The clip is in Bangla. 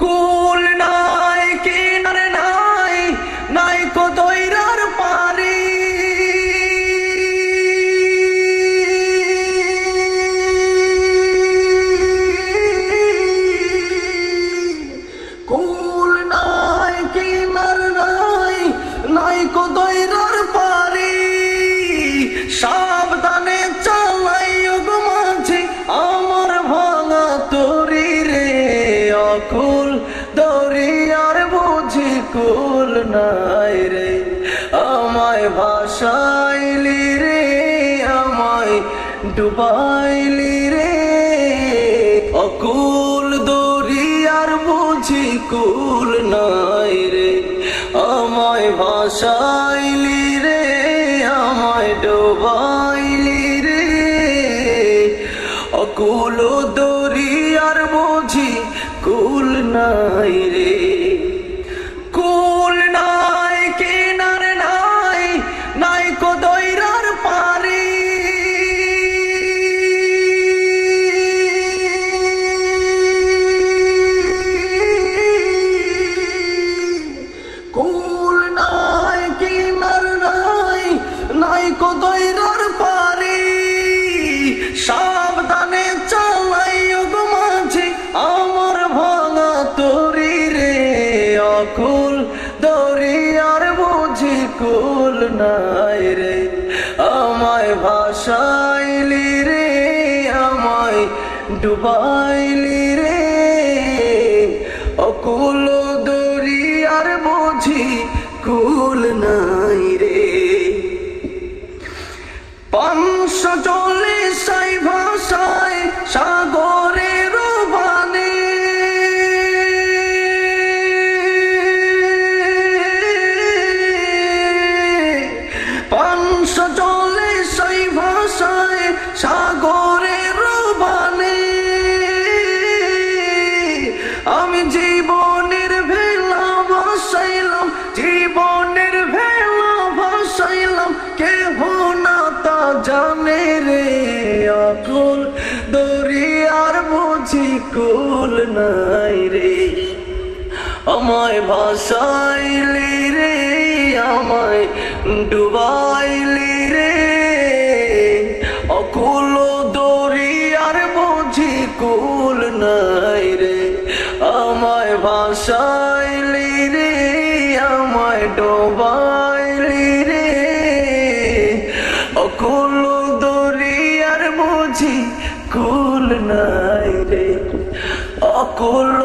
কুল নাই কিনারে নাই, নাই কো দইরার পারি। কুল নাই কিনার নাই, নাই কো দইরার পারি। সাবধানে চালাই গো মাঝি আমার ভাঙা তরি রে। অকুল দরিয়ার বুঝি কুল নাই রে, আমায় ভাসাইলি রে, আমায় ডুবাইলি রে। অকুল দরিয়ার বুঝি কুল নাই রে, আমায় ভাসাইলি রে, আমায় ডুবাইলি রে। অকুল দরিয়ার বুঝি কুল নাই রে। কুল নাই কিনারে নাই, নাই কো দইরার পারি। কুল নাই কিনার নাই, নাই কো দইরার পারি। সাবধানে চালাই গো মাঝি আমার ভাঙা তরি রে। অকুল দরিয়ার বুঝি কুল নাই রে, আমায় ভাসাইলি রে, আমায় ডুবাইলি রে। অকুল দরিয়ার বুঝি কুল নাই রে। 540 ভাষায় সাগরের বাণী। 540 ভাষায় সাগরের বাণী। আমি জীবনের ভেলা ভাসাইলাম, জীবনের ভেলা ভাসাইলাম, কেহ না তা জানে রে। অকুল দরিয়ার বুঝি কুল নাই রে, আমায় ভাসাইলি রে, আমায় ডুবাইলি রে। অকুল দরিয়ার বুঝি কুল নাই রে, আমায় ভাসাইলি রে, আমায় ডুবাইলি রে। অকুল দরিয়ার বুঝি কুল নাই রে। অকুল